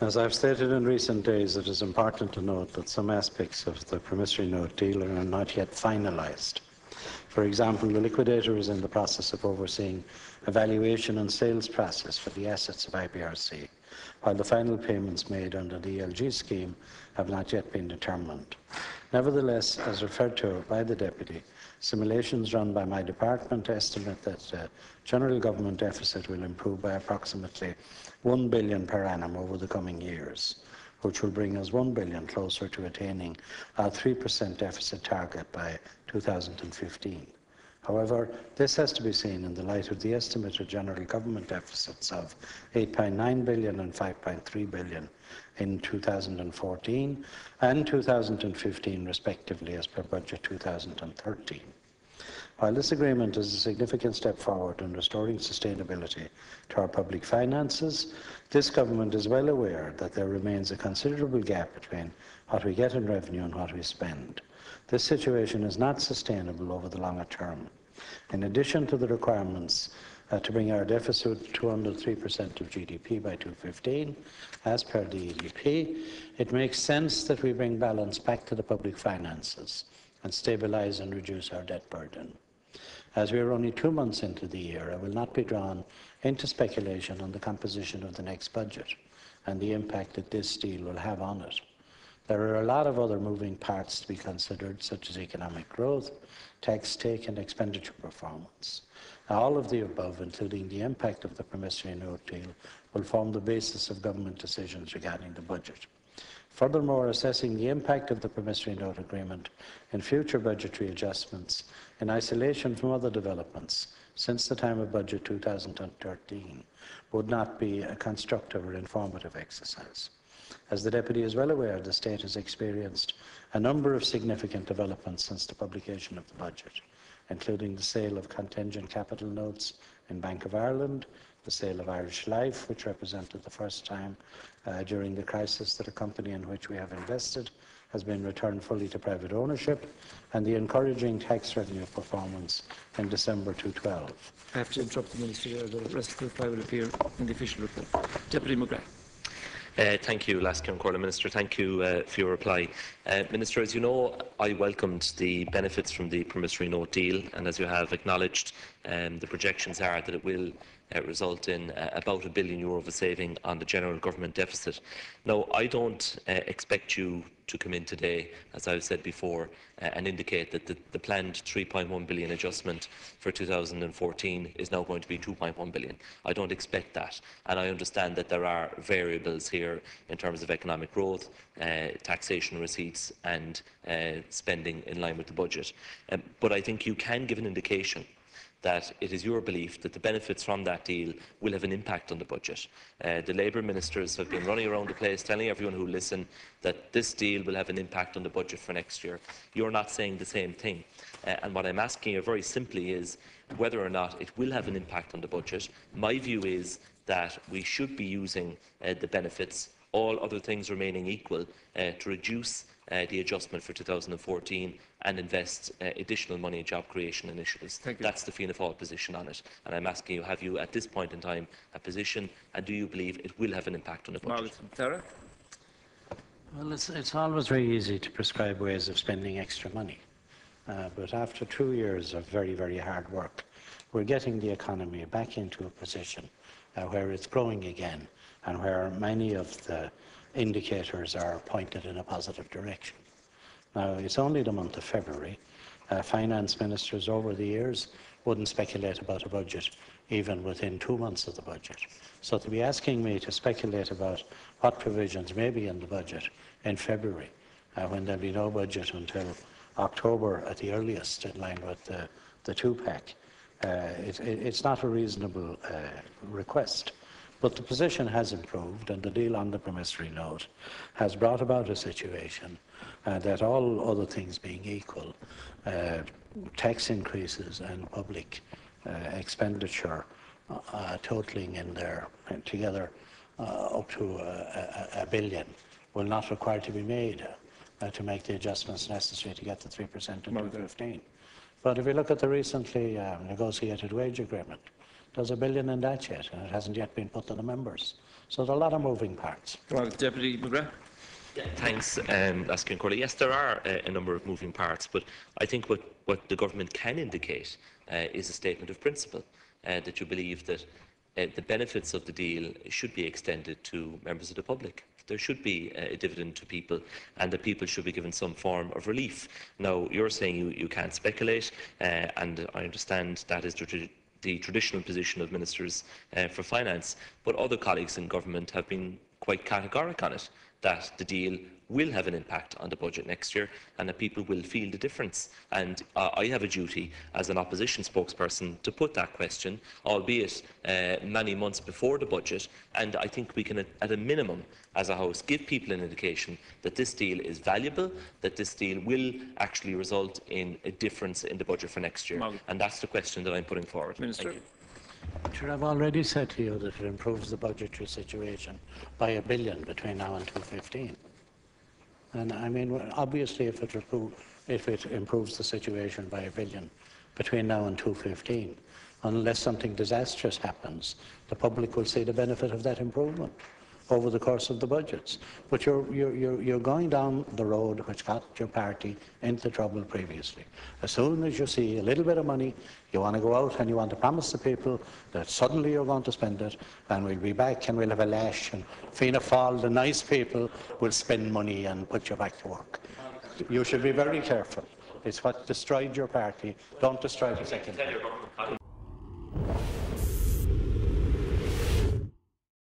As I've stated in recent days, it is important to note that some aspects of the promissory note deal are not yet finalised. For example, the liquidator is in the process of overseeing a valuation and sales process for the assets of IBRC, while the final payments made under the ELG scheme have not yet been determined. Nevertheless, as referred to by the Deputy, simulations run by my department estimate that the general government deficit will improve by approximately 1 billion per annum over the coming years, which will bring us 1 billion closer to attaining our 3% deficit target by 2015. However, this has to be seen in the light of the estimated general government deficits of 8.9 billion and 5.3 billion in 2014 and 2015 respectively as per budget 2013. While this agreement is a significant step forward in restoring sustainability to our public finances, this government is well aware that there remains a considerable gap between what we get in revenue and what we spend. This situation is not sustainable over the longer term. In addition to the requirements to bring our deficit to under 3% of GDP by 2015, as per the EDP, it makes sense that we bring balance back to the public finances and stabilise and reduce our debt burden. As we are only 2 months into the year, I will not be drawn into speculation on the composition of the next budget and the impact that this deal will have on it. There are a lot of other moving parts to be considered, such as economic growth, tax take and expenditure performance. All of the above, including the impact of the promissory note deal, will form the basis of government decisions regarding the budget. Furthermore, assessing the impact of the promissory note agreement in future budgetary adjustments in isolation from other developments since the time of budget 2013 would not be a constructive or informative exercise. As the Deputy is well aware, the State has experienced a number of significant developments since the publication of the budget, including the sale of contingent capital notes in Bank of Ireland, the sale of Irish Life, which represented the first time during the crisis that a company in which we have invested has been returned fully to private ownership, and the encouraging tax revenue performance in December 2012. I have to interrupt the Minister there. The rest of the reply will appear in the official report. Deputy McGrath. Thank you, Laskin Corla. Minister, thank you for your reply. Minister, as you know, I welcomed the benefits from the promissory note deal, and as you have acknowledged, the projections are that it will result in about €1 billion of a saving on the general government deficit. Now, I don't expect you to come in today, as I've said before, and indicate that the planned 3.1 billion adjustment for 2014 is now going to be 2.1 billion. I don't expect that, and I understand that there are variables here in terms of economic growth, taxation receipts and spending in line with the budget. But I think you can give an indication that it is your belief that the benefits from that deal will have an impact on the budget. The Labour ministers have been running around the place telling everyone who listen that this deal will have an impact on the budget for next year. You're not saying the same thing. And what I'm asking you very simply is whether or not it will have an impact on the budget. My view is that we should be using the benefits, all other things remaining equal, to reduce the adjustment for 2014 and invest additional money in job creation initiatives. That's the Fianna Fail position on it. And I'm asking you, have you at this point in time a position, and do you believe it will have an impact on the budget? Sarah? Well, it's always very easy to prescribe ways of spending extra money. But after 2 years of very, very hard work, we're getting the economy back into a position where it's growing again and where many of the indicators are pointed in a positive direction. Now, it's only the month of February. Finance ministers over the years wouldn't speculate about a budget even within 2 months of the budget. So to be asking me to speculate about what provisions may be in the budget in February, when there'll be no budget until October at the earliest, in line with the two-pack, it's not a reasonable request. But the position has improved, and the deal on the promissory note has brought about a situation that, all other things being equal, tax increases and public expenditure totaling in there together up to $1 billion will not require to be made to make the adjustments necessary to get the 3% in 2015. But if you look at the recently negotiated wage agreement, There's £1 billion in that yet, and it hasn't yet been put to the members. So there are a lot of moving parts. Well, Deputy McGrath. Thanks, Laskin Corley. Yes, there are a number of moving parts, but I think what the government can indicate is a statement of principle, that you believe that the benefits of the deal should be extended to members of the public. There should be a dividend to people, and that people should be given some form of relief. Now, you're saying you can't speculate, and I understand that is the traditional position of ministers for finance, but other colleagues in government have been quite categoric on it, that the deal will have an impact on the budget next year and that people will feel the difference. And I have a duty as an opposition spokesperson to put that question, albeit many months before the budget, and I think we can, at a minimum, as a House, give people an indication that this deal is valuable, that this deal will actually result in a difference in the budget for next year. And that's the question that I'm putting forward. Minister. Sure, I've already said to you that it improves the budgetary situation by £1 billion between now and 2015. And I mean, obviously, if it improves the situation by £1 billion between now and 2015, unless something disastrous happens, the public will see the benefit of that improvement over the course of the budgets. But you're going down the road which got your party into trouble previously. As soon as you see a little bit of money, you want to go out and you want to promise the people that suddenly you're going to spend it, and we'll be back and we'll have a lash, and Fianna Fail, the nice people, will spend money and put you back to work. You should be very careful. It's what destroyed your party. Don't destroy the second.